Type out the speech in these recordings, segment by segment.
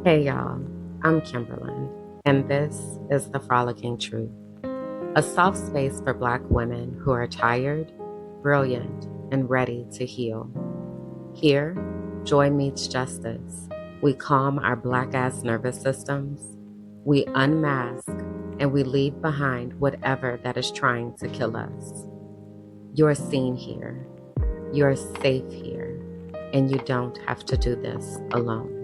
Hey y'all, I'm Kimberlyn, and this is the Frolicking Truth, a soft space for Black women who are tired, brilliant, and ready to heal. Here, joy meets justice. We calm our Black ass nervous systems, we unmask, and we leave behind whatever that is trying to kill us. You're seen here, you're safe here, and you don't have to do this alone.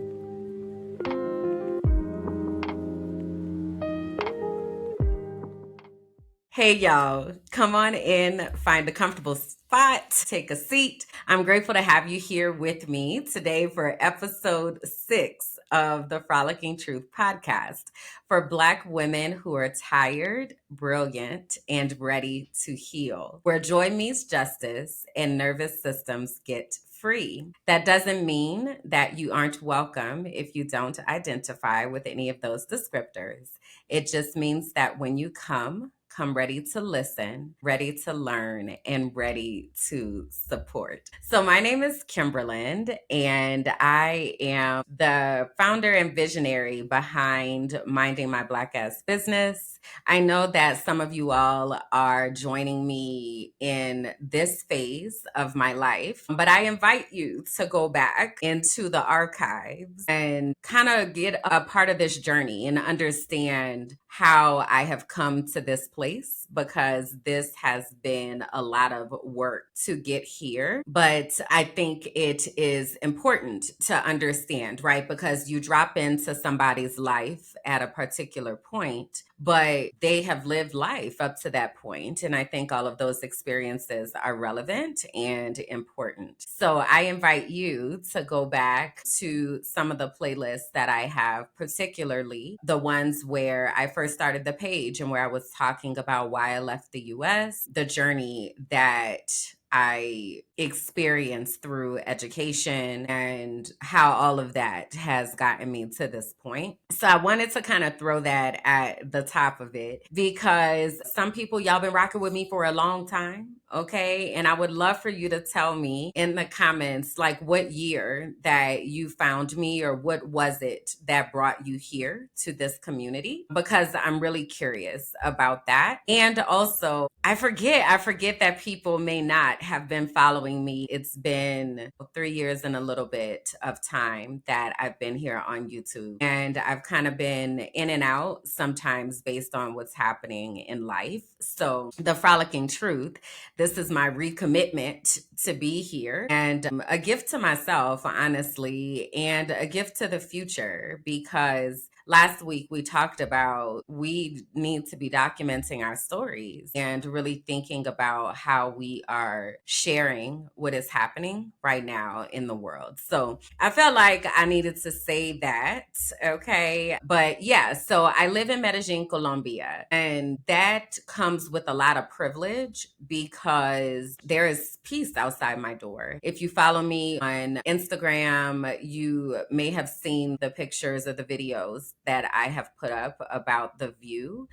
Hey, y'all, come on in, find a comfortable spot, take a seat. I'm grateful to have you here with me today for episode 6 of the Frolicking Truth podcast for Black women who are tired, brilliant, and ready to heal, where joy meets justice and nervous systems get free. That doesn't mean that you aren't welcome if you don't identify with any of those descriptors. It just means that when you come ready to listen, ready to learn, and ready to support. So, my name is Kimberlyn, and I am the founder and visionary behind Minding My Black Ass Business. I know that some of you all are joining me in this phase of my life, but I invite you to go back into the archives and kind of get a part of this journey and understand how I have come to this place, because this has been a lot of work to get here. But I think it is important to understand, right? Because you drop into somebody's life at a particular point, but they have lived life up to that point. And I think all of those experiences are relevant and important. So I invite you to go back to some of the playlists that I have, particularly the ones where I first started the page and where I was talking about why I left the US, the journey that I experienced through education, and how all of that has gotten me to this point. So I wanted to kind of throw that at the top of it, because some people, y'all been rocking with me for a long time. Okay. And I would love for you to tell me in the comments, like, what year that you found me, or what was it that brought you here to this community? Because I'm really curious about that. And also, I forget that people may not have been following me. It's been 3 years and a little bit of time that I've been here on YouTube. And I've kind of been in and out sometimes based on what's happening in life. So, the Frolicking Truth, this is my recommitment to be here, and a gift to myself, honestly, and a gift to the future, because last week we talked about we need to be documenting our stories and really thinking about how we are sharing what is happening right now in the world. So I felt like I needed to say that. Okay. But yeah, so I live in Medellin, Colombia, and that comes with a lot of privilege because there is peace outside my door. If you follow me on Instagram, you may have seen the pictures or the videos that I have put up about the view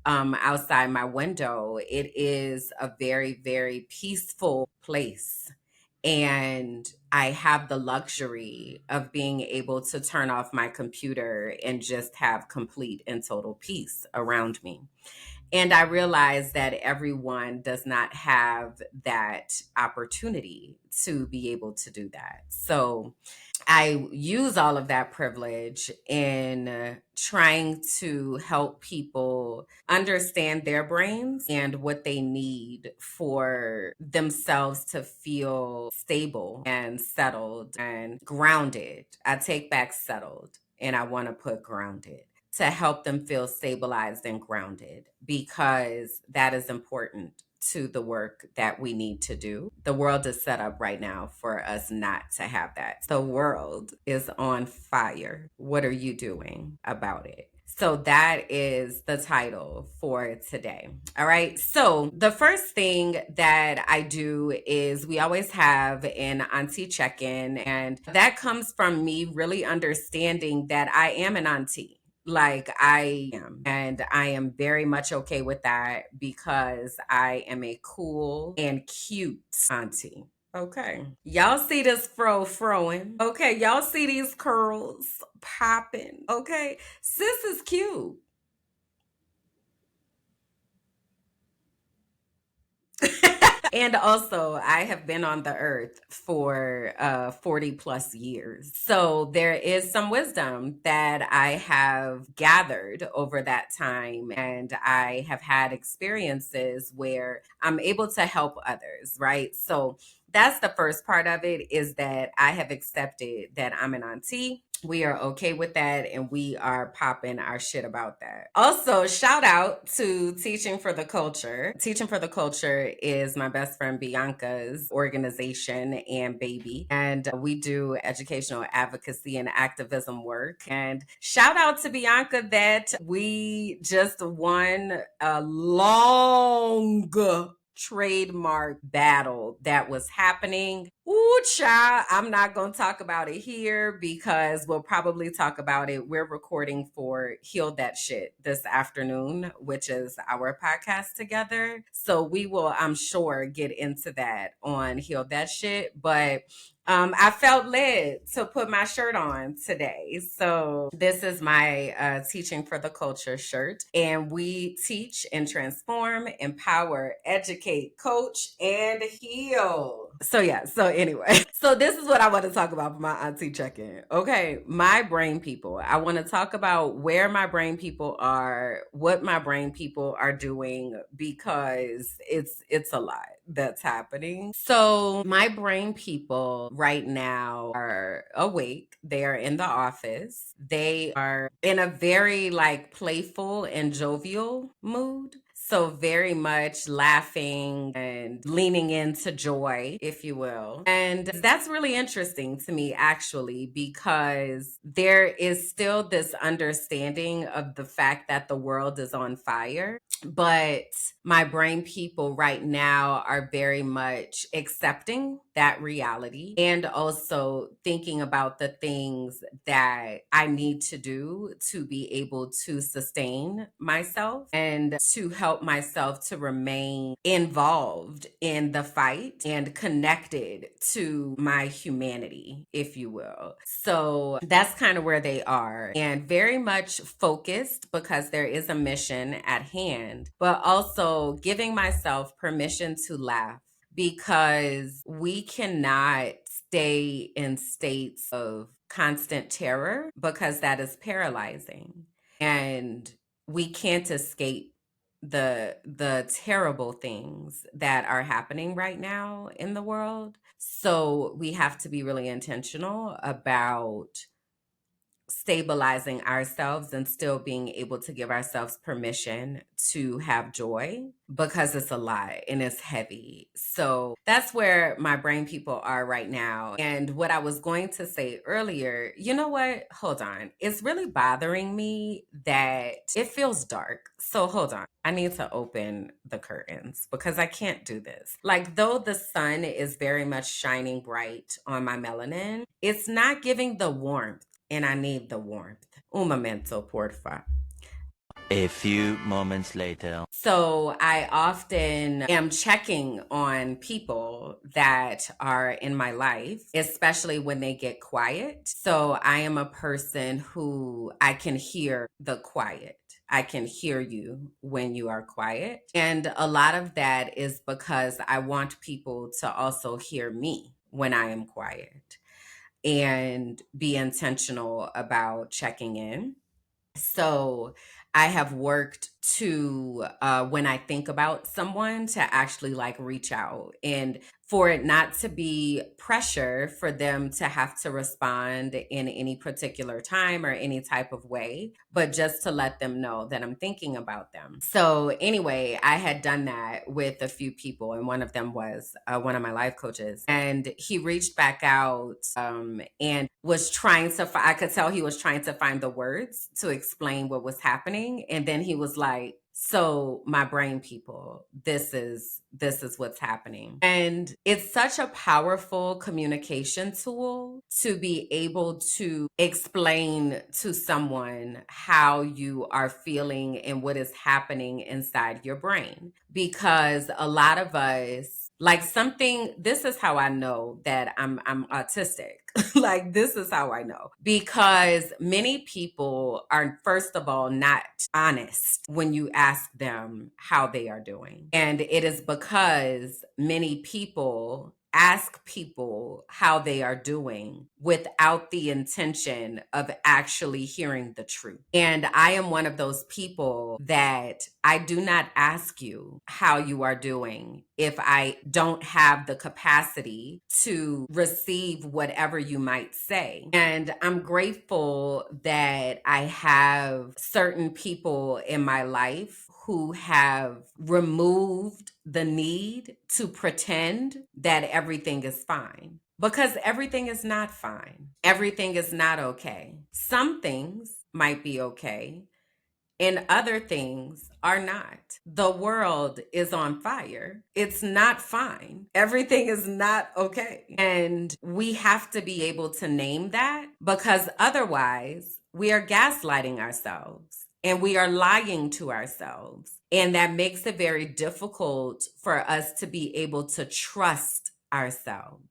outside my window. It is a very, very peaceful place. And I have the luxury of being able to turn off my computer and just have complete and total peace around me. And I realize that everyone does not have that opportunity to be able to do that. So I use all of that privilege in trying to help people understand their brains and what they need for themselves to feel stable and settled and grounded. I take back settled and I want to put grounded, to help them feel stabilized and grounded, because that is important to the work that we need to do. The world is set up right now for us not to have that. The world is on fire. What are you doing about it? So that is the title for today. All right. So the first thing that I do is we always have an auntie check in, and that comes from me really understanding that I am an auntie. Like I am. And I am very much okay with that, because I am a cool and cute auntie. Okay. Y'all see this froing. Okay. Y'all see these curls popping. Okay. Sis is cute. And also, I have been on the earth for 40 plus years. So there is some wisdom that I have gathered over that time. And I have had experiences where I'm able to help others, right? So that's the first part of it, is that I have accepted that I'm an auntie. We are okay with that, and we are popping our shit about that. Also, shout out to Teaching for the Culture. Teaching for the Culture is my best friend Bianca's organization and baby, and we do educational advocacy and activism work. And shout out to Bianca that we just won a long trademark battle that was happening. Ooh, child, I'm not going to talk about it here because we'll probably talk about it. We're recording for Heal That Shit this afternoon, which is our podcast together. So we will, I'm sure, get into that on Heal That Shit. But I felt led to put my shirt on today. So this is my Teaching for the Culture shirt. And we teach and transform, empower, educate, coach, and heal. So yeah, so anyway. So this is what I want to talk about for my auntie check-in. Okay, my brain people. I want to talk about where my brain people are, what my brain people are doing, because it's a lot that's happening. So my brain people right now are awake. They are in the office. They are in a very like playful and jovial mood. So very much laughing and leaning into joy, if you will. And that's really interesting to me, actually, because there is still this understanding of the fact that the world is on fire. But my brain people right now are very much accepting that reality and also thinking about the things that I need to do to be able to sustain myself and to help myself to remain involved in the fight and connected to my humanity, if you will. So that's kind of where they are, and very much focused because there is a mission at hand, but also giving myself permission to laugh, because we cannot stay in states of constant terror because that is paralyzing, and we can't escape the terrible things that are happening right now in the world. So we have to be really intentional about stabilizing ourselves and still being able to give ourselves permission to have joy, because it's a lot and it's heavy. So that's where my brain people are right now. And what I was going to say earlier, you know what? Hold on. It's really bothering me that it feels dark. So hold on. I need to open the curtains because I can't do this. Like, though the sun is very much shining bright on my melanin, it's not giving the warmth, and I need the warmth. Un momento, porfa. A few moments later. So I often am checking on people that are in my life, especially when they get quiet. So I am a person who I can hear the quiet. I can hear you when you are quiet. And a lot of that is because I want people to also hear me when I am quiet and be intentional about checking in. So I have worked to, when I think about someone, to actually like reach out, and for it not to be pressure for them to have to respond in any particular time or any type of way, but just to let them know that I'm thinking about them. So anyway, I had done that with a few people, and one of them was one of my life coaches, and he reached back out and was trying to, I could tell he was trying to find the words to explain what was happening. And then he was like, so my brain people, this is what's happening. And it's such a powerful communication tool to be able to explain to someone how you are feeling and what is happening inside your brain, because a lot of us Like something, this is how I know that I'm autistic. Like this is how I know. Because many people are, first of all, not honest when you ask them how they are doing. And it is because many people ask people how they are doing without the intention of actually hearing the truth. And I am one of those people that I do not ask you how you are doing if I don't have the capacity to receive whatever you might say. And I'm grateful that I have certain people in my life who have removed the need to pretend that everything is fine. Because everything is not fine. Everything is not okay. Some things might be okay, and other things are not. The world is on fire. It's not fine. Everything is not okay. And we have to be able to name that, because otherwise we are gaslighting ourselves and we are lying to ourselves. And that makes it very difficult for us to be able to trust ourselves.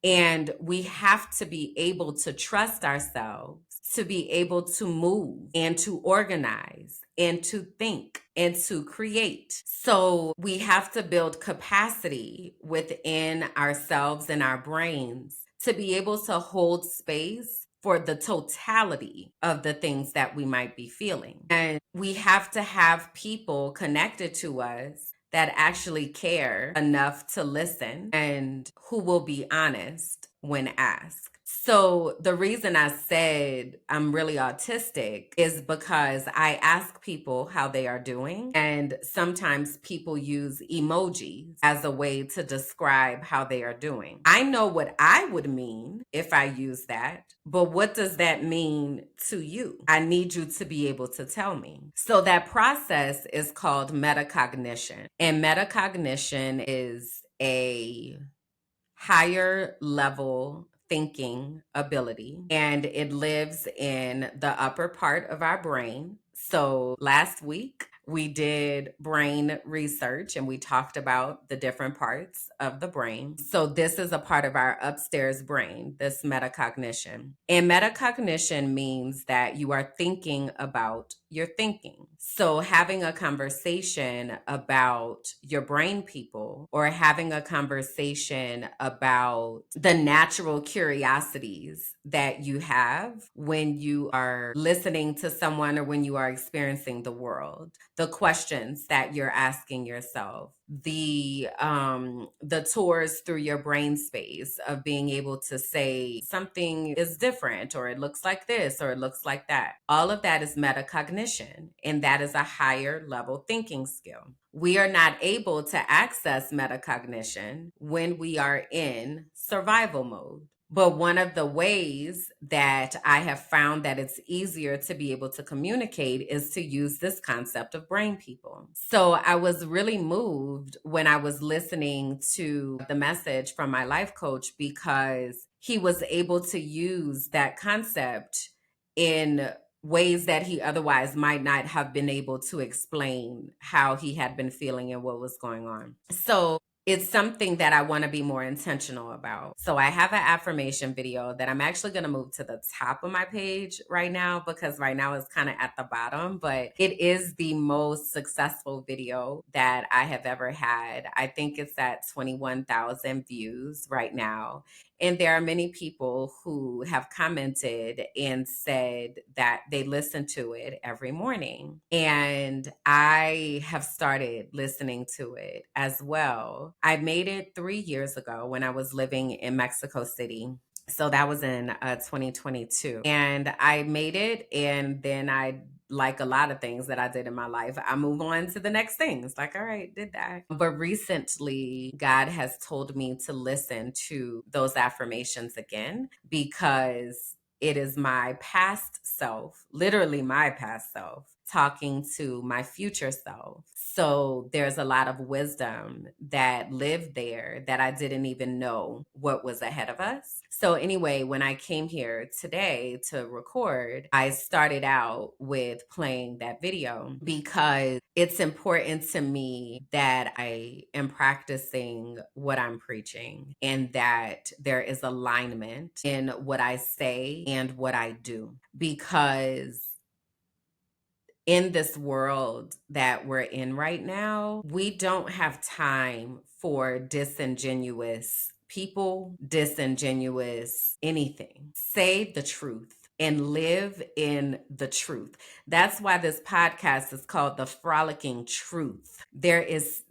And we have to be able to trust ourselves to be able to move and to organize and to think and to create. So we have to build capacity within ourselves and our brains to be able to hold space for the totality of the things that we might be feeling. And we have to have people connected to us that actually care enough to listen and who will be honest when asked. So the reason I said I'm really autistic is because I ask people how they are doing, and sometimes people use emojis as a way to describe how they are doing. I know what I would mean if I use that, but what does that mean to you? I need you to be able to tell me. So that process is called metacognition, and metacognition is a higher level thinking ability, and it lives in the upper part of our brain. So last week we did brain research and we talked about the different parts of the brain. So this is a part of our upstairs brain, this metacognition. And metacognition means that you are thinking about your thinking. So having a conversation about your brain people, or having a conversation about the natural curiosities that you have when you are listening to someone or when you are experiencing the world, the questions that you're asking yourself, the tours through your brain space of being able to say something is different, or it looks like this, or it looks like that. All of that is metacognition, and that is a higher level thinking skill. We are not able to access metacognition when we are in survival mode. But one of the ways that I have found that it's easier to be able to communicate is to use this concept of brain people. So I was really moved when I was listening to the message from my life coach, because he was able to use that concept in ways that he otherwise might not have been able to explain how he had been feeling and what was going on. So it's something that I want to be more intentional about. So I have an affirmation video that I'm actually going to move to the top of my page right now, because right now it's kind of at the bottom, but it is the most successful video that I have ever had. I think it's at 21,000 views right now. And there are many people who have commented and said that they listen to it every morning. And I have started listening to it as well. I made it 3 years ago when I was living in Mexico City. So that was in 2022. And I made it, and then like a lot of things that I did in my life, I move on to the next things. Like, all right, did that. But recently, God has told me to listen to those affirmations again, because it is my past self, literally my past self, talking to my future self. So there's a lot of wisdom that lived there that I didn't even know what was ahead of us. So anyway, when I came here today to record, I started out with playing that video because it's important to me that I am practicing what I'm preaching and that there is alignment in what I say and what I do. Because in this world that we're in right now, we don't have time for disingenuous people, disingenuous anything. Say the truth and live in the truth. That's why this podcast is called The Frolicking Truth. There is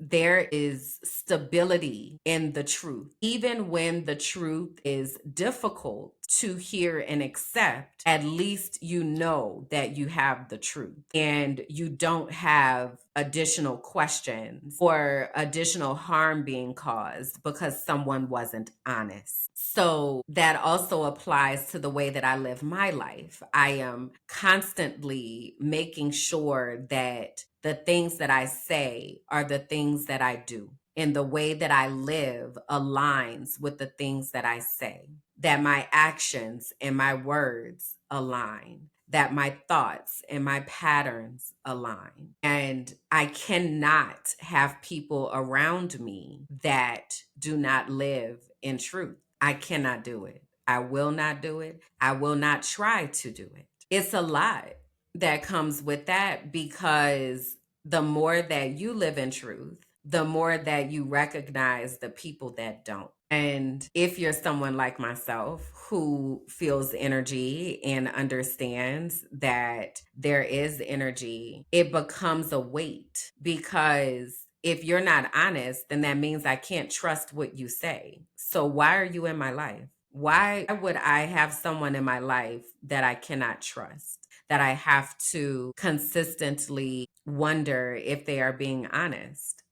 stability in the truth. Even when the truth is difficult to hear and accept, at least you know that you have the truth and you don't have additional questions or additional harm being caused because someone wasn't honest. So that also applies to the way that I live my life. I am constantly making sure that the things that I say are the things that I do, and the way that I live aligns with the things that I say, that my actions and my words align, that my thoughts and my patterns align. And I cannot have people around me that do not live in truth. I cannot do it. I will not do it. I will not try to do it. It's a lot that comes with that, because the more that you live in truth, the more that you recognize the people that don't. And if you're someone like myself who feels energy and understands that there is energy, it becomes a weight, because if you're not honest, then that means I can't trust what you say. So why are you in my life? Why would I have someone in my life that I cannot trust, that I have to consistently wonder if they are being honest?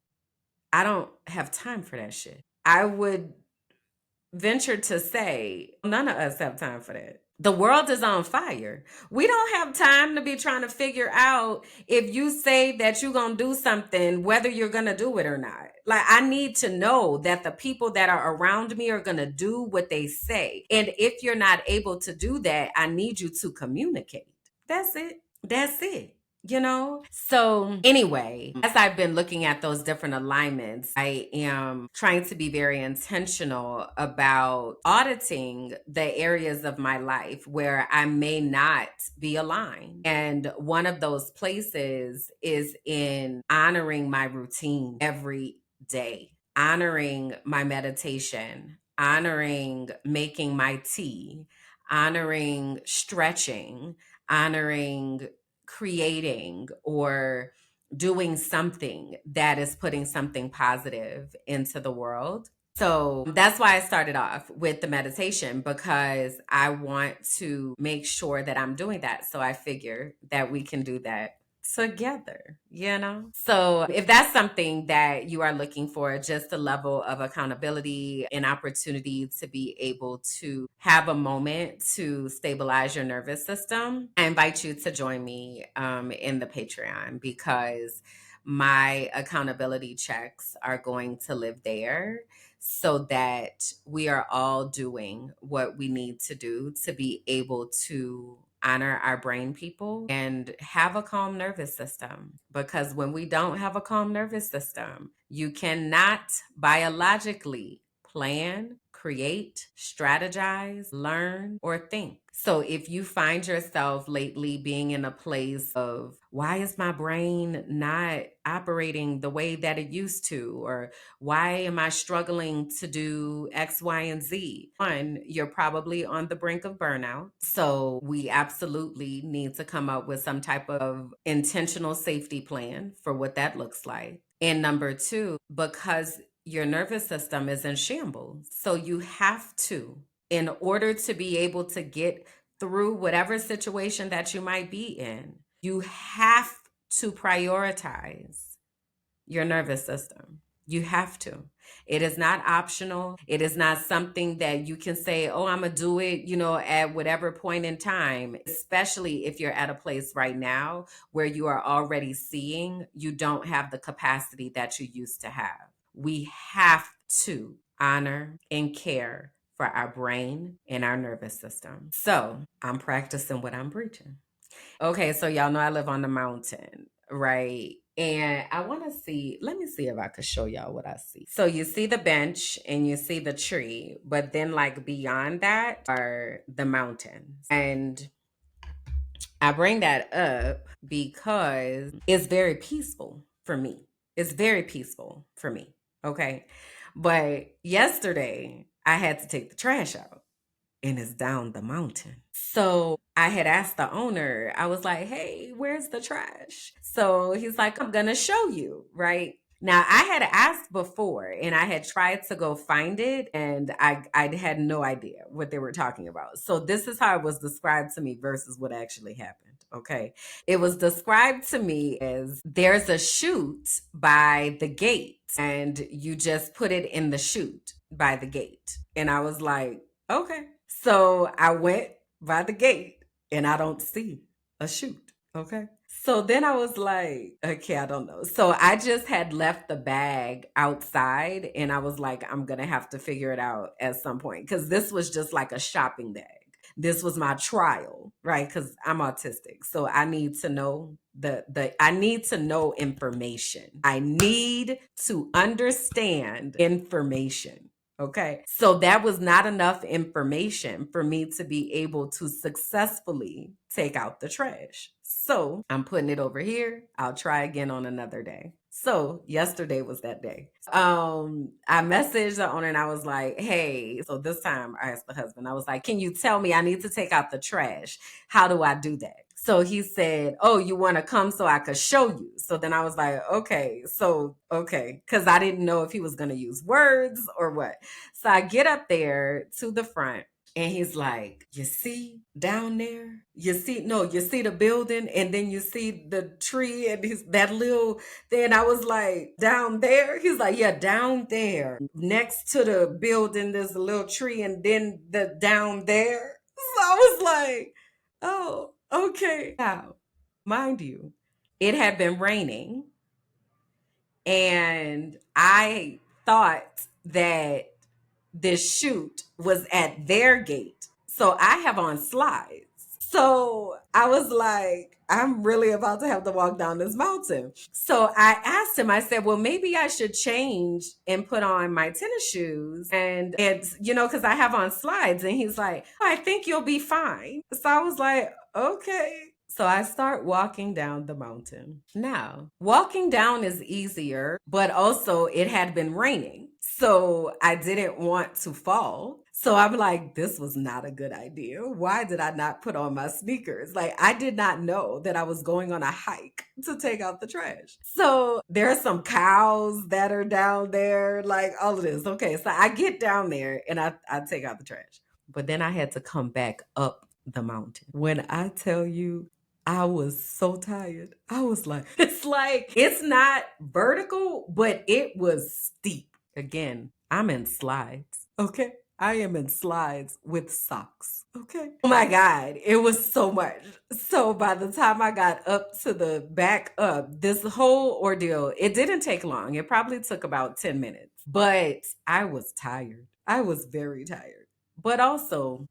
I don't have time for that shit. I would venture to say none of us have time for that. The world is on fire. We don't have time to be trying to figure out if you say that you're going to do something, whether you're going to do it or not. Like, I need to know that the people that are around me are going to do what they say. And if you're not able to do that, I need you to communicate. That's it. That's it. So anyway, as I've been looking at those different alignments, I am trying to be very intentional about auditing the areas of my life where I may not be aligned. And one of those places is in honoring my routine every day, honoring my meditation, honoring making my tea, honoring stretching, honoring creating or doing something that is putting something positive into the world. So that's why I started off with the meditation, because I want to make sure that I'm doing that. So I figure that we can do that together. So if that's something that you are looking for, just a level of accountability, an opportunity to be able to have a moment to stabilize your nervous system, I invite you to join me in the Patreon, because my accountability checks are going to live there, so that we are all doing what we need to do to be able to honor our brain people and have a calm nervous system. Because when we don't have a calm nervous system, you cannot biologically plan, create, strategize, learn, or think. So if you find yourself lately being in a place of, why is my brain not operating the way that it used to? Or why am I struggling to do X, Y, and Z? One, you're probably on the brink of burnout. So we absolutely need to come up with some type of intentional safety plan for what that looks like. And number two, because your nervous system is in shambles. So you have to, in order to be able to get through whatever situation that you might be in, you have to prioritize your nervous system. You have to. It is not optional. It is not something that you can say, oh, I'm going to do it, at whatever point in time, especially if you're at a place right now where you are already seeing you don't have the capacity that you used to have. We have to honor and care for our brain and our nervous system. So I'm practicing what I'm preaching. Okay, so y'all know I live on the mountain, right? And I want to see, let me see if I could show y'all what I see. So you see the bench and you see the tree, but then like beyond that are the mountains. And I bring that up because it's very peaceful for me. It's very peaceful for me. Okay. But yesterday I had to take the trash out and it's down the mountain. So I had asked the owner, I was like, hey, where's the trash? So he's like, I'm going to show you, right? Now, I had asked before and I had tried to go find it and I had no idea what they were talking about. So this is how it was described to me versus what actually happened. Okay. It was described to me as there's a chute by the gate and you just put it in the chute by the gate. And I was like, okay. So I went by the gate and I don't see a chute. Okay. So then I was like, okay, I don't know. So I just had left the bag outside and I was like, I'm going to have to figure it out at some point because this was just like a shopping bag. This was my trial, right? Because I'm autistic. So I need to know I need to know information. I need to understand information. Okay. So that was not enough information for me to be able to successfully take out the trash. So I'm putting it over here. I'll try again on another day. So yesterday was that day. I messaged the owner and I was like, hey, so this time I asked the husband, I was like, can you tell me I need to take out the trash? How do I do that? So he said, oh, you want to come so I could show you. So then I was like, okay. Because I didn't know if he was going to use words or what. So I get up there to the front and he's like, you see down there? You see the building and then you see the tree and that little thing. I was like, down there? He's like, yeah, down there. Next to the building, there's a little tree and then the down there. So I was like, oh, okay. Now, mind you, it had been raining and I thought that this chute was at their gate. So I have on slides. So I was like, I'm really about to have to walk down this mountain. So I asked him, I said, well, maybe I should change and put on my tennis shoes and because I have on slides. And he's like, I think you'll be fine. So I was like, okay. So I start walking down the mountain. Now, walking down is easier, but also it had been raining. So I didn't want to fall. So I'm like, this was not a good idea. Why did I not put on my sneakers? Like, I did not know that I was going on a hike to take out the trash. So there are some cows that are down there, like all of this. Okay, so I get down there and I take out the trash. But then I had to come back up the mountain. When I tell you, I was so tired. I was like, it's not vertical, but it was steep. Again, I'm in slides. Okay. I am in slides with socks. Okay. Oh my God. It was so much. So by the time I got up to the back up, this whole ordeal, it didn't take long. It probably took about 10 minutes, but I was tired. I was very tired. But also,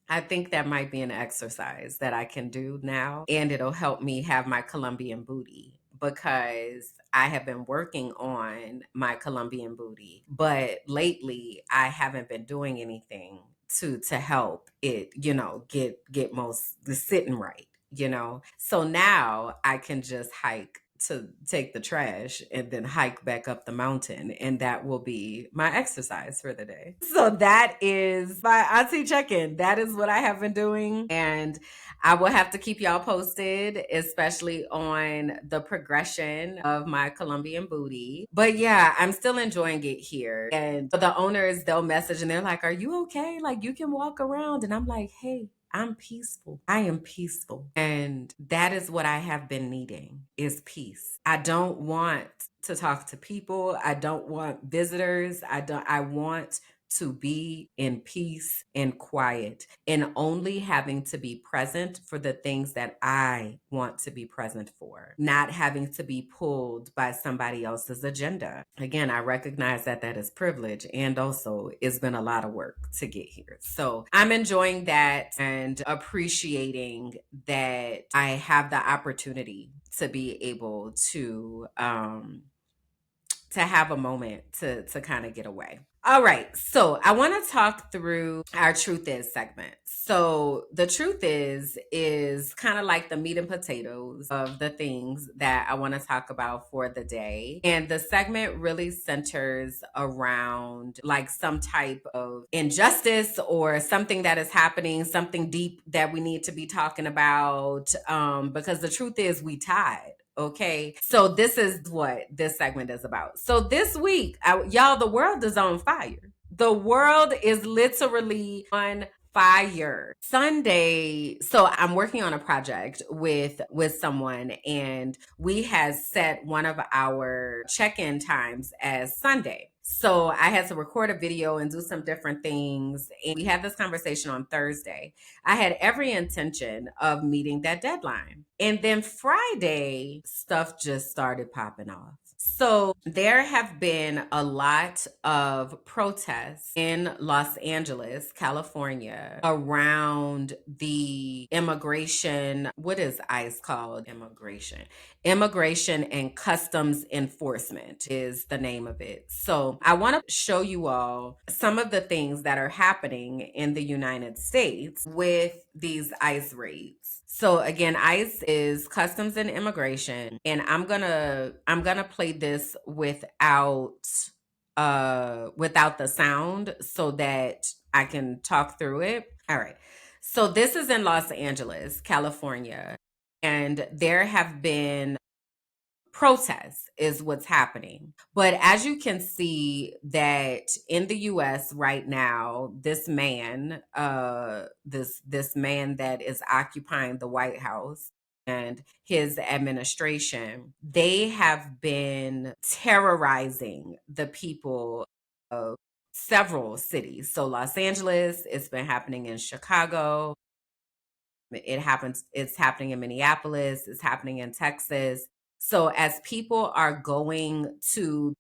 I think that might be an exercise that I can do now, and it'll help me have my Colombian booty because I have been working on my Colombian booty, but lately I haven't been doing anything to help it, get most the sitting right, So now I can just hike to take the trash and then hike back up the mountain. And that will be my exercise for the day. So that is my auntie check-in. That is what I have been doing. And I will have to keep y'all posted, especially on the progression of my Colombian booty. But yeah, I'm still enjoying it here. And the owners, they'll message and they're like, are you okay? Like you can walk around. And I'm like, hey, I'm peaceful. I am peaceful. And that is what I have been needing, is peace. I don't want to talk to people. I don't want visitors. I want to be in peace and quiet, and only having to be present for the things that I want to be present for, not having to be pulled by somebody else's agenda. Again, I recognize that that is privilege, and also it's been a lot of work to get here. So I'm enjoying that and appreciating that I have the opportunity to be able to have a moment to kind of get away. All right, so I want to talk through our truth is segment. So the truth is kind of like the meat and potatoes of the things that I want to talk about for the day. And the segment really centers around like some type of injustice or something that is happening, something deep that we need to be talking about, because the truth is we tied. Okay, so this is what this segment is about. So this week, y'all, the world is on fire. The world is literally on fire. Sunday, so I'm working on a project with someone, and we had set one of our check-in times as Sunday. So I had to record a video and do some different things. And we had this conversation on Thursday. I had every intention of meeting that deadline. And then Friday, stuff just started popping off. So there have been a lot of protests in Los Angeles, California, around the immigration. What is ICE called? Immigration and Customs Enforcement is the name of it. So I want to show you all some of the things that are happening in the United States with these ICE raids. So again, ICE is Customs and Immigration, and I'm gonna play this without the sound so that I can talk through it. All right. So this is in Los Angeles, California, and there have been protests is what's happening. But as you can see that in the US right now, this man, this man that is occupying the White House and his administration, they have been terrorizing the people of several cities. So Los Angeles, it's been happening in Chicago, it's happening in Minneapolis, it's happening in Texas. So as people are going to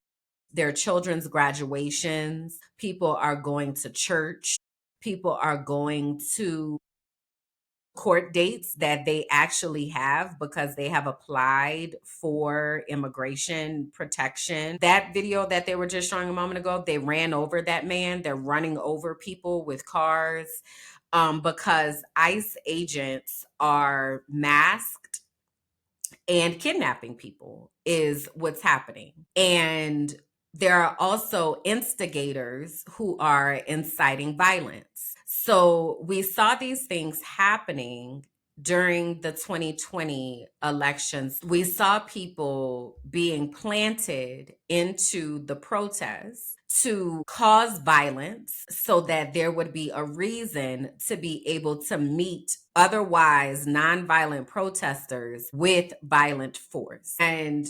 their children's graduations, people are going to church, people are going to court dates that they actually have because they have applied for immigration protection. That video that they were just showing a moment ago, they ran over that man. They're running over people with cars because ICE agents are masked and kidnapping people is what's happening. And there are also instigators who are inciting violence. So we saw these things happening during the 2020 elections. We saw people being planted into the protests to cause violence so that there would be a reason to be able to meet otherwise nonviolent protesters with violent force. And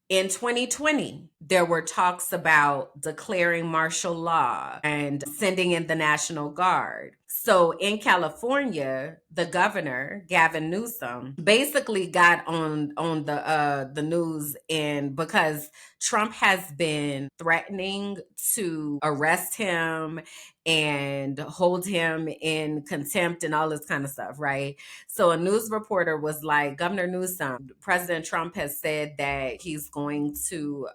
in 2020, there were talks about declaring martial law and sending in the National Guard. So in California, the governor, Gavin Newsom, basically got on the news, and because Trump has been threatening to arrest him and hold him in contempt and all this kind of stuff, right? So a news reporter was like, Governor Newsom, President Trump has said that he's going to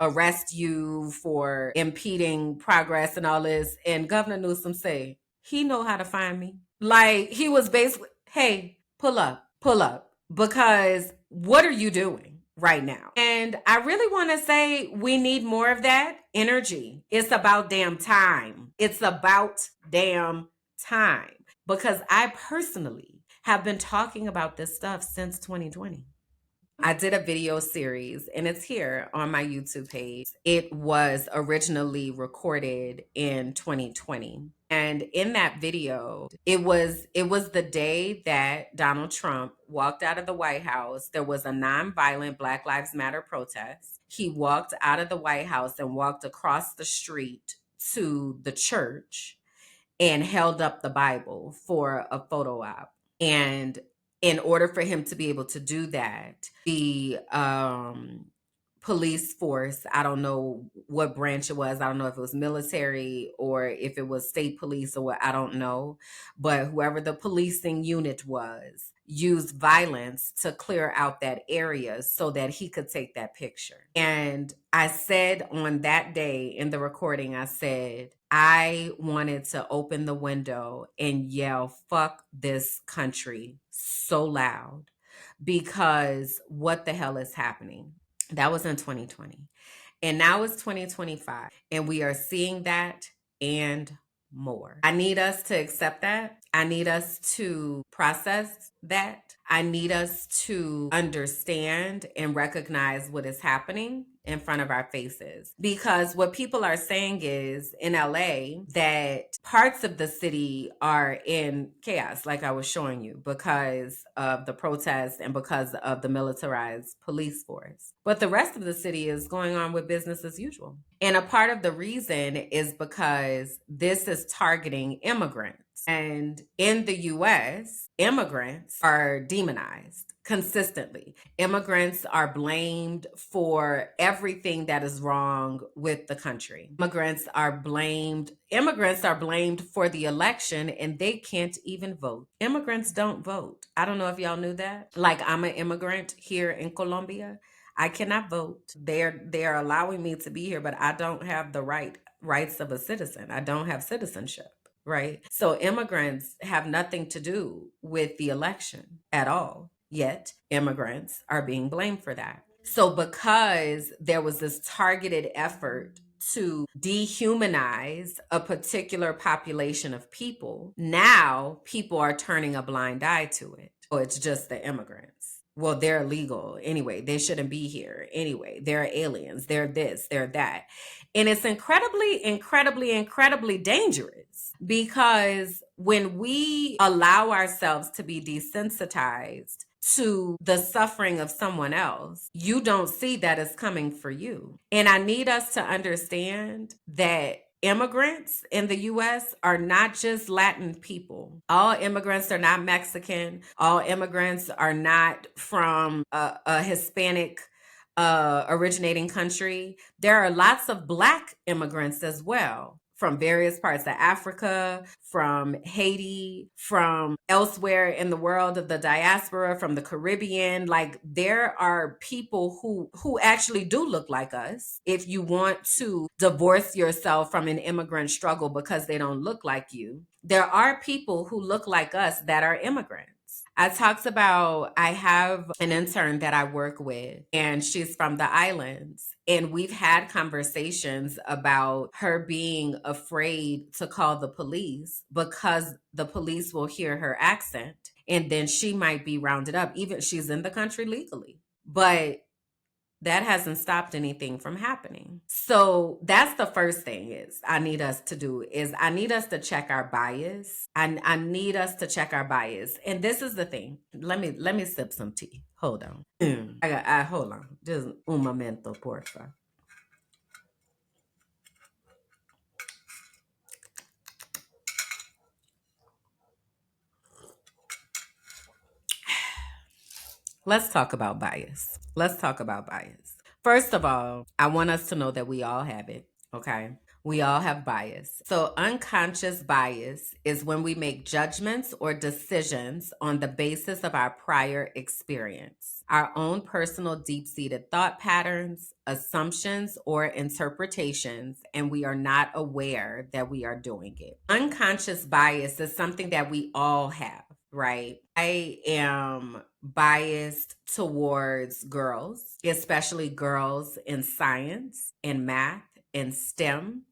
arrest you for impeding progress and all this. And Governor Newsom said, he know how to find me. Like, he was basically, hey, pull up, because what are you doing right now? And I really want to say we need more of that energy. It's about damn time. It's about damn time, because I personally have been talking about this stuff since 2020. I did a video series and it's here on my YouTube page. It was originally recorded in 2020. And in that video, it was the day that Donald Trump walked out of the White House. There was a nonviolent Black Lives Matter protest. He walked out of the White House and walked across the street to the church and held up the Bible for a photo op. And in order for him to be able to do that, the police force, I don't know what branch it was. I don't know if it was military or if it was state police or what, I don't know. But whoever the policing unit was used violence to clear out that area so that he could take that picture. And I said on that day in the recording, I said, I wanted to open the window and yell, fuck this country so loud, because what the hell is happening? That was in 2020. And now it's 2025. And we are seeing that and more. I need us to accept that. I need us to process that. I need us to understand and recognize what is happening in front of our faces. Because what people are saying is in LA that parts of the city are in chaos, like I was showing you, because of the protests and because of the militarized police force. But the rest of the city is going on with business as usual. And a part of the reason is because this is targeting immigrants. And in the US, immigrants are demonized consistently. Immigrants are blamed for everything that is wrong with the country. Immigrants are blamed for the election and they can't even vote. Immigrants don't vote. I don't know if y'all knew that. Like, I'm an immigrant here in Colombia. I cannot vote. They're allowing me to be here, but I don't have the rights of a citizen. I don't have citizenship, right? So immigrants have nothing to do with the election at all. Yet immigrants are being blamed for that. So because there was this targeted effort to dehumanize a particular population of people, now people are turning a blind eye to it. Oh, it's just the immigrants. Well, they're illegal anyway. They shouldn't be here anyway. They're aliens. They're this, they're that. And it's incredibly, incredibly, incredibly dangerous, because when we allow ourselves to be desensitized to the suffering of someone else, you don't see that it's coming for you. And I need us to understand that immigrants in the US are not just Latin people. All immigrants are not Mexican. All immigrants are not from a Hispanic originating country. There are lots of Black immigrants as well, from various parts of Africa, from Haiti, from elsewhere in the world of the diaspora, from the Caribbean. Like, there are people who actually do look like us. If you want to divorce yourself from an immigrant struggle because they don't look like you, there are people who look like us that are immigrants. I talked about, I have an intern that I work with, and she's from the islands. And we've had conversations about her being afraid to call the police because the police will hear her accent and then she might be rounded up. Even she's in the country legally. But that hasn't stopped anything from happening. So that's the first thing I need us to check our bias. I need us to check our bias. And this is the thing. Let me sip some tea. Hold on. Hold on. Just un momento, porfa. Let's talk about bias. First of all, I want us to know that we all have it, okay? We all have bias. So unconscious bias is when we make judgments or decisions on the basis of our prior experience, our own personal deep-seated thought patterns, assumptions, or interpretations, and we are not aware that we are doing it. Unconscious bias is something that we all have, right? I am biased towards girls, especially girls in science and math and STEM.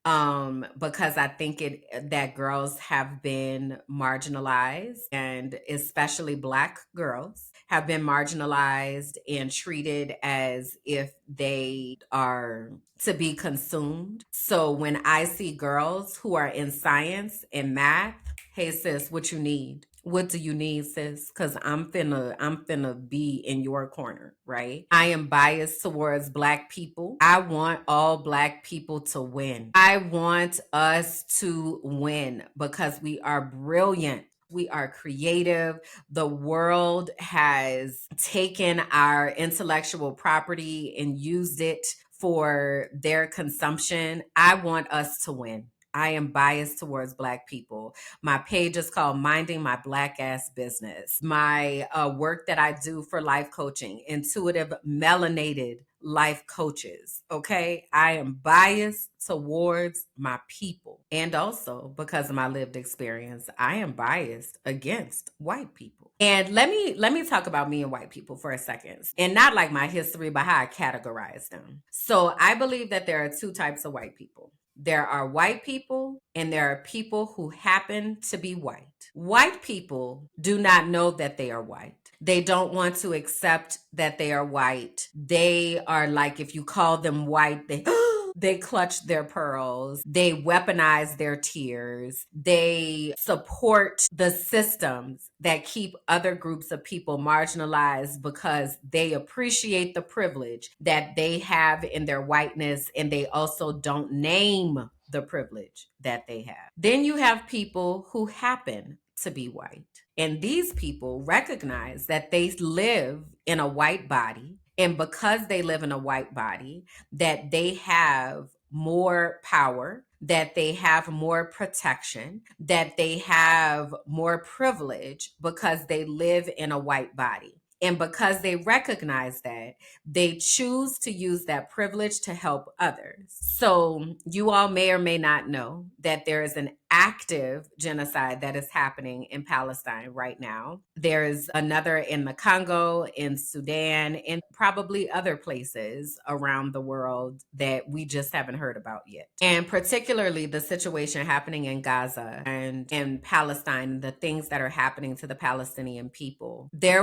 because I think that girls have been marginalized, and especially Black girls have been marginalized and treated as if they are to be consumed. So when I see girls who are in science and math, hey sis, what you need? What do you need, sis? Because I'm finna be in your corner, right? I am biased towards Black people. I want all Black people to win. I want us to win because we are brilliant. We are creative. The world has taken our intellectual property and used it for their consumption. I want us to win. I am biased towards Black people. My page is called Minding My Black Ass Business. My work that I do for life coaching, intuitive melanated life coaches. Okay. I am biased towards my people. And also because of my lived experience, I am biased against white people. And let me talk about me and white people for a second. And not like my history, but how I categorize them. So I believe that there are two types of white people. There are white people and there are people who happen to be white. White people do not know that they are white. They don't want to accept that they are white. They are like, if you call them white, they clutch their pearls. They weaponize their tears. They support the systems that keep other groups of people marginalized because they appreciate the privilege that they have in their whiteness, and they also don't name the privilege that they have. Then you have people who happen to be white. And these people recognize that they live in a white body. And because they live in a white body, that they have more power, that they have more protection, that they have more privilege because they live in a white body. And because they recognize that, they choose to use that privilege to help others. So you all may or may not know that there is an active genocide that is happening in Palestine right now. There's another in the Congo, in Sudan, and probably other places around the world that we just haven't heard about yet. And particularly the situation happening in Gaza and in Palestine, the things that are happening to the Palestinian people. They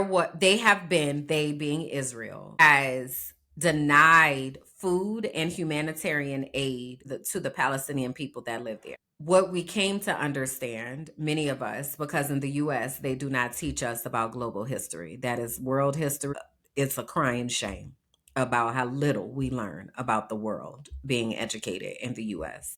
being Israel, has denied food and humanitarian aid to the Palestinian people that live there. What we came to understand, many of us, because in the US, they do not teach us about global history. That is world history. It's a crying shame about how little we learn about the world being educated in the US.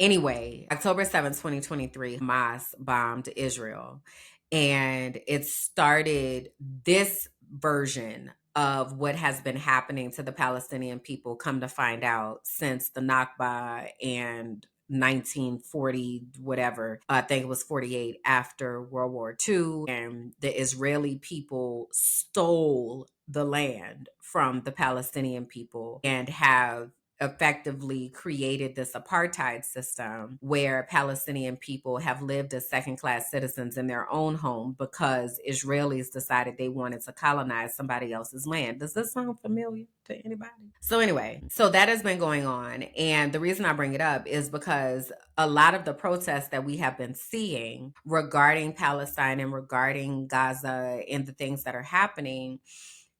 Anyway, October 7th, 2023, Hamas bombed Israel. And it started this version of what has been happening to the Palestinian people, come to find out, since the Nakba and 1940, whatever, I think it was 48, after World War II, and the Israeli people stole the land from the Palestinian people and have effectively created this apartheid system where Palestinian people have lived as second-class citizens in their own home because Israelis decided they wanted to colonize somebody else's land. Does this sound familiar to anybody? So anyway, so that has been going on. And the reason I bring it up is because a lot of the protests that we have been seeing regarding Palestine and regarding Gaza and the things that are happening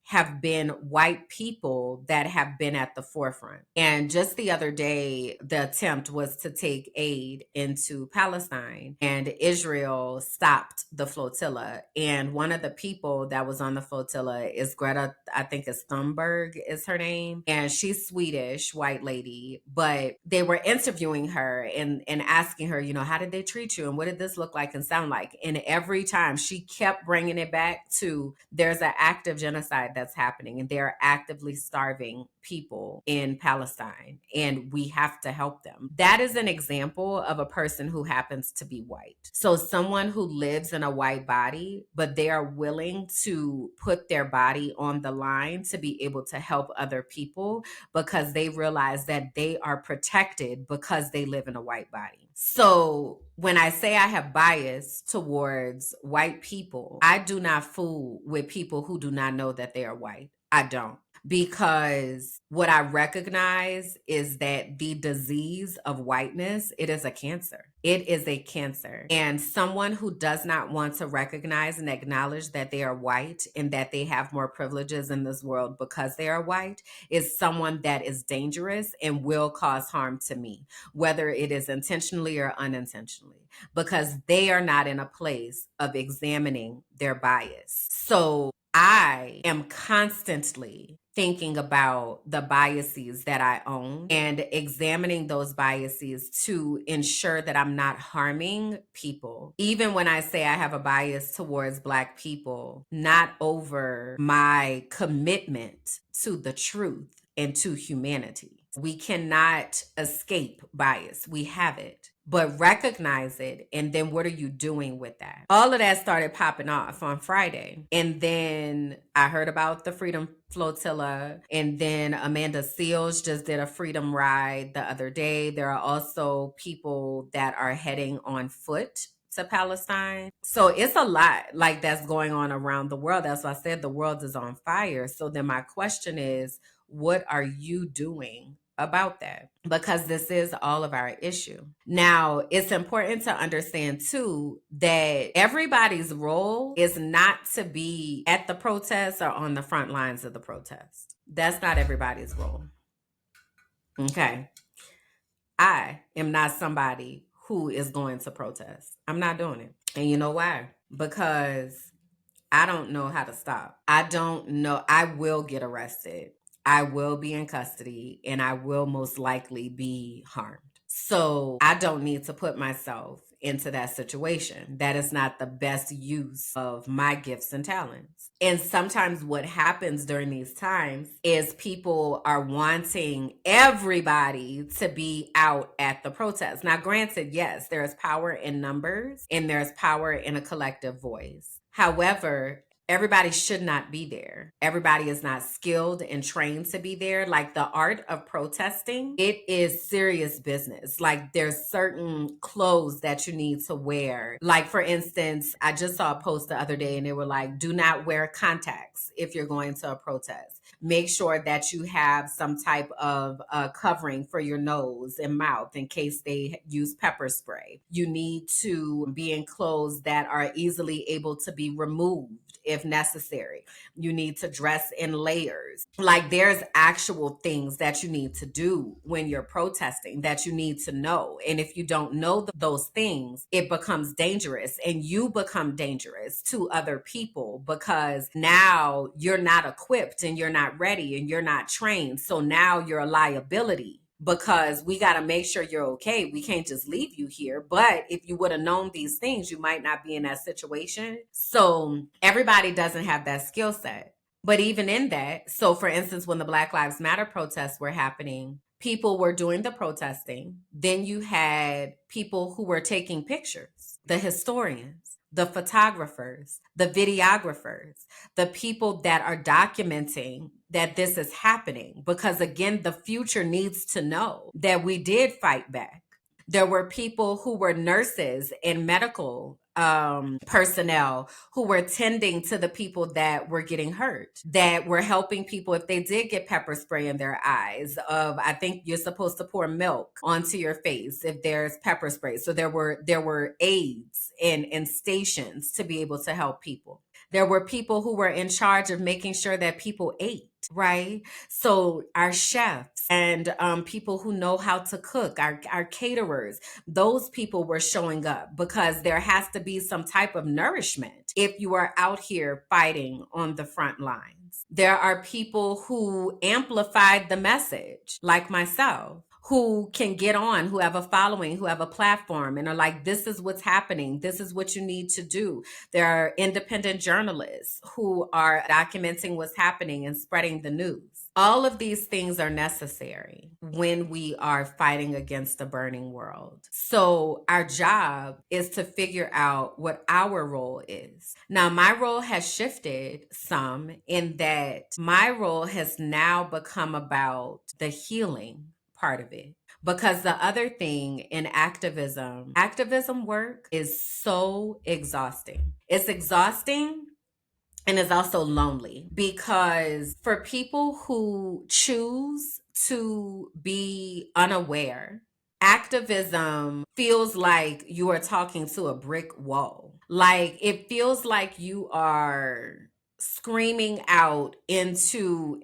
have been white people that have been at the forefront. And just the other day, the attempt was to take aid into Palestine, and Israel stopped the flotilla. And one of the people that was on the flotilla is Greta, I think it's Thunberg is her name. And she's Swedish, white lady, but they were interviewing her and asking her, how did they treat you? And what did this look like and sound like? And every time she kept bringing it back to, there's an active genocide that's happening, and they're actively starving people in Palestine, and we have to help them. That is an example of a person who happens to be white. So someone who lives in a white body, but they are willing to put their body on the line to be able to help other people because they realize that they are protected because they live in a white body. So when I say I have bias towards white people, I do not fool with people who do not know that they are white. I don't. because what I recognize is that the disease of whiteness, it is a cancer. It is a cancer. And someone who does not want to recognize and acknowledge that they are white and that they have more privileges in this world because they are white is someone that is dangerous and will cause harm to me, whether it is intentionally or unintentionally, because they are not in a place of examining their bias. So I am constantly thinking about the biases that I own and examining those biases to ensure that I'm not harming people. Even when I say I have a bias towards Black people, not over my commitment to the truth and to humanity. We cannot escape bias. We have it. But recognize it, and then what are you doing with that? All of that started popping off on Friday. And then I heard about the Freedom Flotilla, and then Amanda Seals just did a freedom ride the other day. There are also people that are heading on foot to Palestine. So it's a lot like that's going on around the world. That's why I said the world is on fire. So then my question is, what are you doing about that? Because this is all of our issue. Now, it's important to understand too that everybody's role is not to be at the protest or on the front lines of the protest. That's not everybody's role. Okay. I am not somebody who is going to protest. I'm not doing it. And you know why? Because I don't know how to stop. I don't know. I will get arrested. I will be in custody, and I will most likely be harmed. So I don't need to put myself into that situation. That is not the best use of my gifts and talents. And sometimes what happens during these times is people are wanting everybody to be out at the protest. Now, granted, yes, there is power in numbers and there's power in a collective voice. However, everybody should not be there. Everybody is not skilled and trained to be there. Like the art of protesting, it is serious business. Like there's certain clothes that you need to wear. Like for instance, I just saw a post the other day and they were like, do not wear contacts if you're going to a protest. Make sure that you have some type of covering for your nose and mouth in case they use pepper spray. You need to be in clothes that are easily able to be removed if necessary. You need to dress in layers. Like there's actual things that you need to do when you're protesting that you need to know. And if you don't know those things, it becomes dangerous and you become dangerous to other people because now you're not equipped and you're not ready and you're not trained. So now you're a liability because we got to make sure you're okay. We can't just leave you here. But if you would have known these things, you might not be in that situation. So everybody doesn't have that skill set. But even in that, so for instance, when the Black Lives Matter protests were happening, people were doing the protesting. Then you had people who were taking pictures, the historians, the photographers, the videographers, the people that are documenting that this is happening. Because again, the future needs to know that we did fight back. There were people who were nurses and medical personnel who were tending to the people that were getting hurt, that were helping people if they did get pepper spray in their eyes. I think you're supposed to pour milk onto your face if there's pepper spray. So there were aides and stations to be able to help people. There were people who were in charge of making sure that people ate, right? So our chefs and people who know how to cook, our caterers, those people were showing up because there has to be some type of nourishment if you are out here fighting on the front lines. There are people who amplified the message, like myself, who can get on, who have a following, who have a platform and are like, this is what's happening. This is what you need to do. There are independent journalists who are documenting what's happening and spreading the news. All of these things are necessary when we are fighting against a burning world. So our job is to figure out what our role is. Now, my role has shifted some in that my role has now become about the healing part of it. Because the other thing in activism work is so exhausting. It's exhausting And it's also lonely because for people who choose to be unaware, activism feels like you are talking to a brick wall. Like it feels like you are screaming out into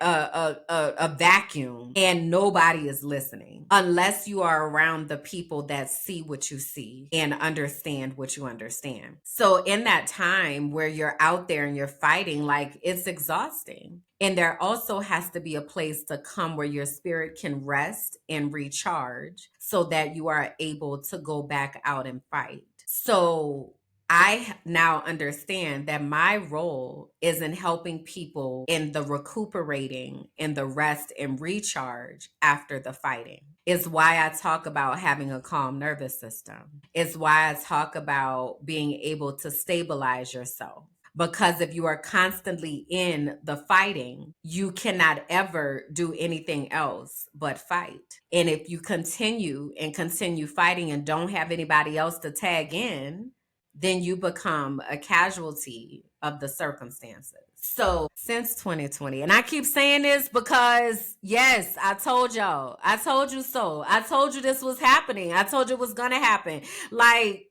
a vacuum and nobody is listening unless you are around the people that see what you see and understand what you understand. So in that time where you're out there and you're fighting, like it's exhausting. And there also has to be a place to come where your spirit can rest and recharge so that you are able to go back out and fight. So I now understand that my role is in helping people in the recuperating and the rest and recharge after the fighting. It's why I talk about having a calm nervous system. It's why I talk about being able to stabilize yourself. Because if you are constantly in the fighting, you cannot ever do anything else but fight. And if you continue fighting and don't have anybody else to tag in, then you become a casualty of the circumstances. So since 2020, and I keep saying this because, yes, I told y'all, I told you so. I told you this was happening. I told you it was going to happen. Like,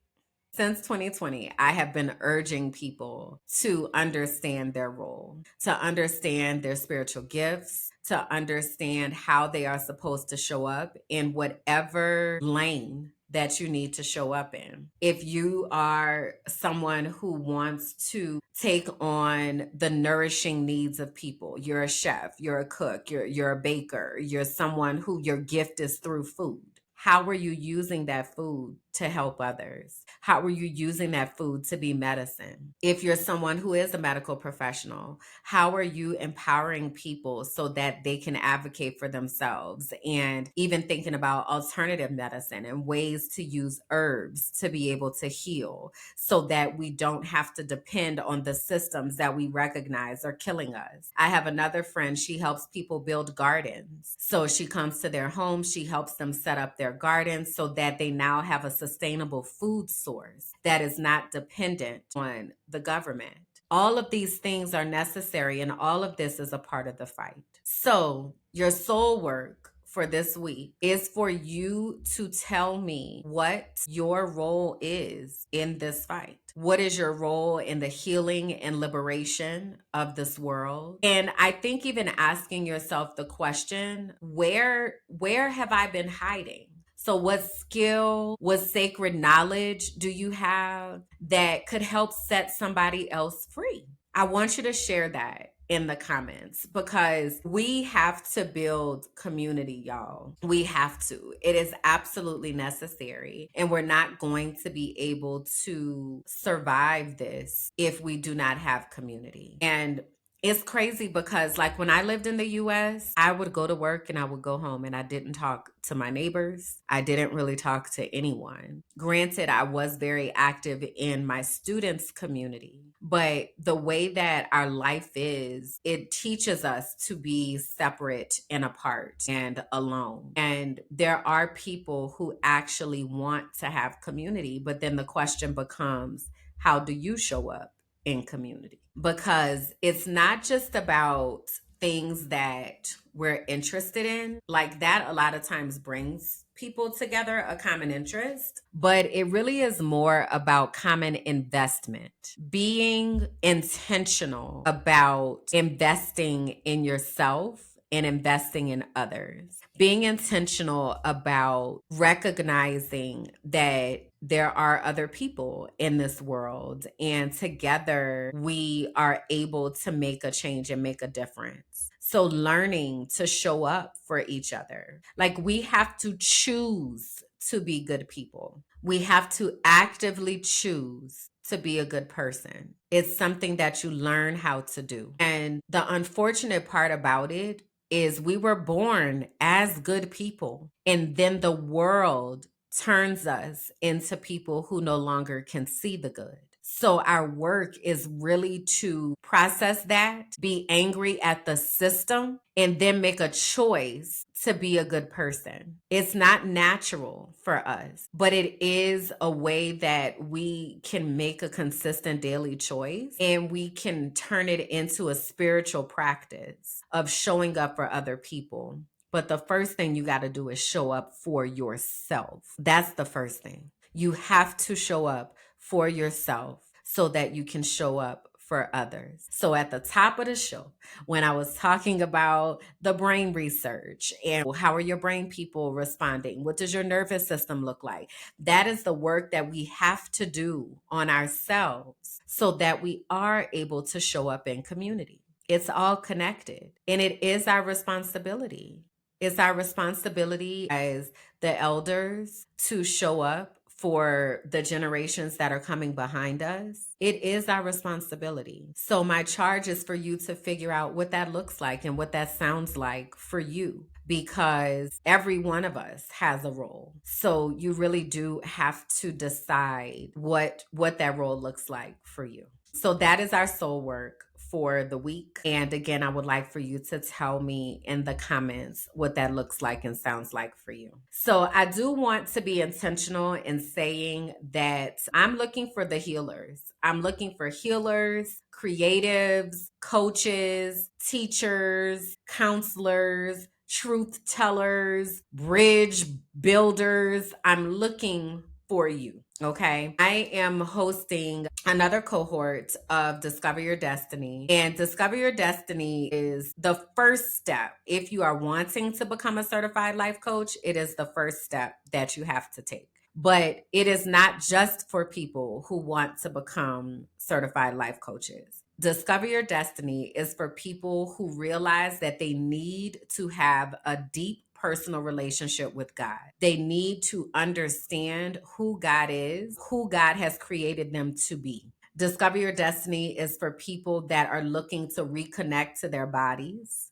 since 2020, I have been urging people to understand their role, to understand their spiritual gifts, to understand how they are supposed to show up in whatever lane that you need to show up in. If you are someone who wants to take on the nourishing needs of people, you're a chef, you're a cook, you're a baker, you're someone who your gift is through food. How are you using that food to help others? How are you using that food to be medicine? If you're someone who is a medical professional, how are you empowering people so that they can advocate for themselves? And even thinking about alternative medicine and ways to use herbs to be able to heal so that we don't have to depend on the systems that we recognize are killing us. I have another friend, she helps people build gardens. So she comes to their home, she helps them set up their gardens so that they now have a sustainable food source that is not dependent on the government. All of these things are necessary, and all of this is a part of the fight. So, your soul work for this week is for you to tell me what your role is in this fight. What is your role in the healing and liberation of this world? And I think even asking yourself the question, where have I been hiding? So, what skill, what sacred knowledge do you have that could help set somebody else free? I want you to share that in the comments because we have to build community, y'all. We have to. It is absolutely necessary. And we're not going to be able to survive this if we do not have community. And it's crazy because, like, when I lived in the US, I would go to work and I would go home and I didn't talk to my neighbors. I didn't really talk to anyone. Granted, I was very active in my students' community, but the way that our life is, it teaches us to be separate and apart and alone. And there are people who actually want to have community, but then the question becomes, how do you show up in community? Because it's not just about things that we're interested in. Like that a lot of times brings people together, a common interest, but it really is more about common investment, being intentional about investing in yourself and investing in others, being intentional about recognizing that there are other people in this world, and together we are able to make a change and make a difference. So, learning to show up for each other. Like, we have to choose to be good people. We have to actively choose to be a good person. It's something that you learn how to do. And the unfortunate part about it is we were born as good people, and then the world turns us into people who no longer can see the good. So our work is really to process that, be angry at the system, and then make a choice to be a good person. It's not natural for us, but it is a way that we can make a consistent daily choice, and we can turn it into a spiritual practice of showing up for other people. But the first thing you got to do is show up for yourself. That's the first thing. You have to show up for yourself so that you can show up for others. So at the top of the show, when I was talking about the brain research and how are your brain people responding? What does your nervous system look like? That is the work that we have to do on ourselves so that we are able to show up in community. It's all connected, and it is our responsibility. It's our responsibility as the elders to show up for the generations that are coming behind us. It is our responsibility. So my charge is for you to figure out what that looks like and what that sounds like for you, because every one of us has a role. So you really do have to decide what that role looks like for you. So that is our soul work for the week. And again, I would like for you to tell me in the comments what that looks like and sounds like for you. So I do want to be intentional in saying that I'm looking for the healers. I'm looking for healers, creatives, coaches, teachers, counselors, truth tellers, bridge builders. I'm looking for you. Okay. I am hosting another cohort of Discover Your Destiny. And Discover Your Destiny is the first step. If you are wanting to become a certified life coach, it is the first step that you have to take. But it is not just for people who want to become certified life coaches. Discover Your Destiny is for people who realize that they need to have a deep personal relationship with God. They need to understand who God is, who God has created them to be. Discover Your Destiny is for people that are looking to reconnect to their bodies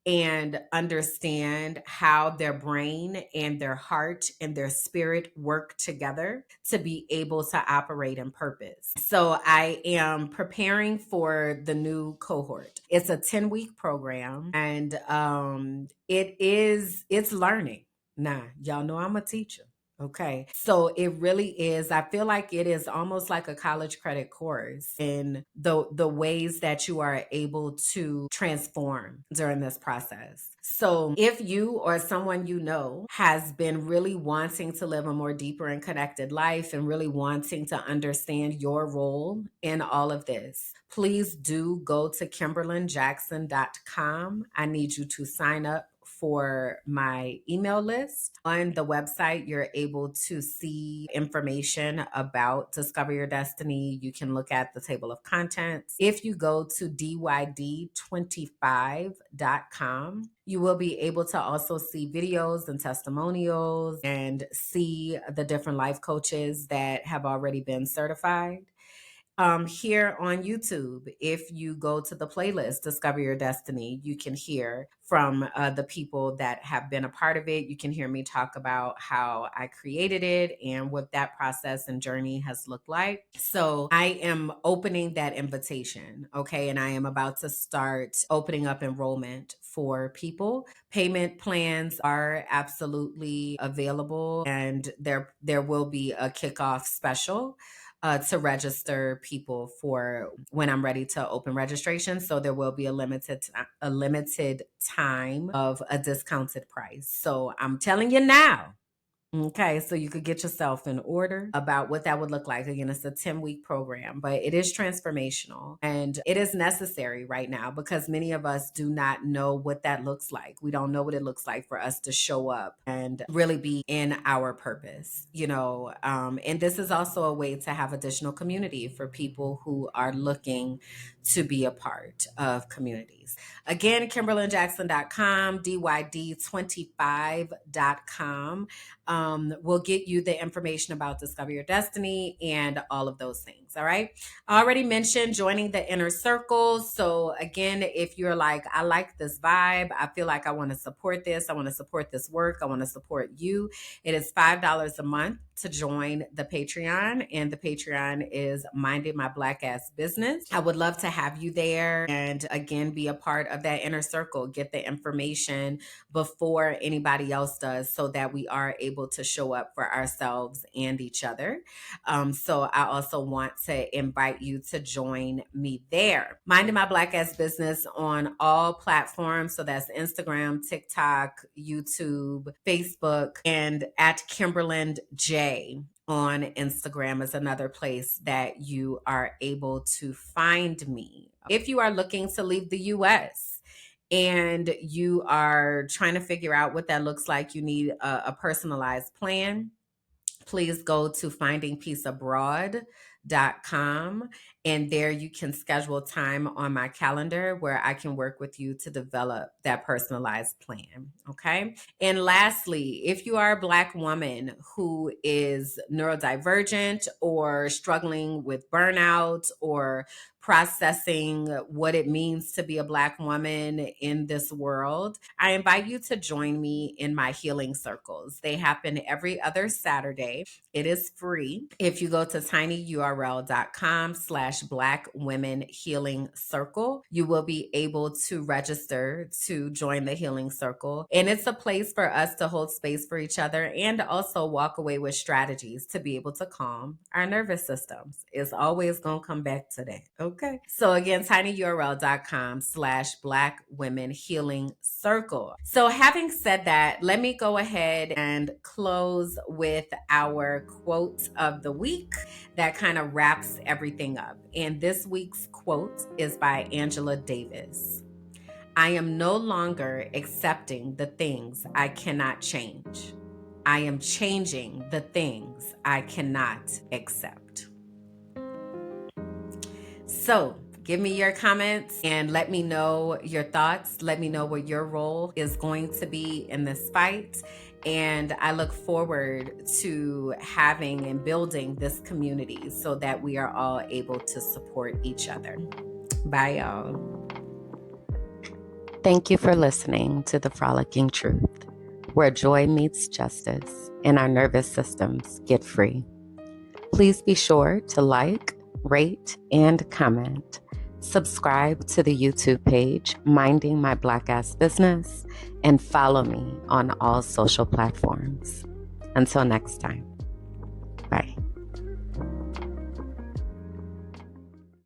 and understand how their brain and their heart and their spirit work together to be able to operate in purpose. So I am preparing for the new cohort. It's a 10-week program, and it's learning. Nah, y'all know I'm a teacher. Okay. So it really is. I feel like it is almost like a college credit course in the ways that you are able to transform during this process. So if you or someone you know has been really wanting to live a more deeper and connected life and really wanting to understand your role in all of this, please do go to KimberlynJackson.com. I need you to sign up for my email list. On the website, you're able to see information about Discover Your Destiny. You can look at the table of contents. If you go to dyd25.com, you will be able to also see videos and testimonials and see the different life coaches that have already been certified. Here on YouTube, if you go to the playlist Discover Your Destiny, you can hear from the people that have been a part of it. You can hear me talk about how I created it and what that process and journey has looked like. So I am opening that invitation, okay? And I am about to start opening up enrollment for people. Payment plans are absolutely available, and there will be a kickoff special to register people for when I'm ready to open registration. So there will be a limited time of a discounted price. So I'm telling you now. Okay, so you could get yourself in order about what that would look like. Again, it's a 10-week program, but it is transformational and it is necessary right now because many of us do not know what that looks like. We don't know what it looks like for us to show up and really be in our purpose, and this is also a way to have additional community for people who are looking to be a part of communities. Again, KimberlynJackson.com, dyd25.com. We'll get you the information about Discover Your Destiny and all of those things. All right. I already mentioned joining the inner circle. So again, if you're like, I like this vibe, I feel like I want to support this, I want to support this work, I want to support you, it is $5 a month to join the Patreon. And the Patreon is Minding My Black Ass Business. I would love to have you there and again, be a part of that inner circle, get the information before anybody else does so that we are able to show up for ourselves and each other. So I also want to invite you to join me there. Minding My Black Ass Business on all platforms. So that's Instagram, TikTok, YouTube, Facebook, and at Kimberland J on Instagram is another place that you are able to find me. If you are looking to leave the US, and you are trying to figure out what that looks like, you need a personalized plan, please go to findingpeaceabroad.com, and there you can schedule time on my calendar where I can work with you to develop that personalized plan. Okay. And lastly, if you are a Black woman who is neurodivergent or struggling with burnout or processing what it means to be a Black woman in this world, I invite you to join me in my healing circles. They happen every other Saturday. It is free. If you go to tinyurl.com/Black Women Healing Circle, you will be able to register to join the healing circle. And it's a place for us to hold space for each other and also walk away with strategies to be able to calm our nervous systems. It's always going to come back to that. Okay. So again, tinyurl.com/Black Women Healing Circle. So having said that, let me go ahead and close with our quote of the week that kind of wraps everything up. And this week's quote is by Angela Davis. I am no longer accepting the things I cannot change. I am changing the things I cannot accept. So, give me your comments and let me know your thoughts. Let me know what your role is going to be in this fight. And I look forward to having and building this community so that we are all able to support each other. Bye, y'all. Thank you for listening to The Frolicking Truth, where joy meets justice and our nervous systems get free. Please be sure to like, rate, and comment. Subscribe to the YouTube page, Minding My Black Ass Business, and follow me on all social platforms. Until next time.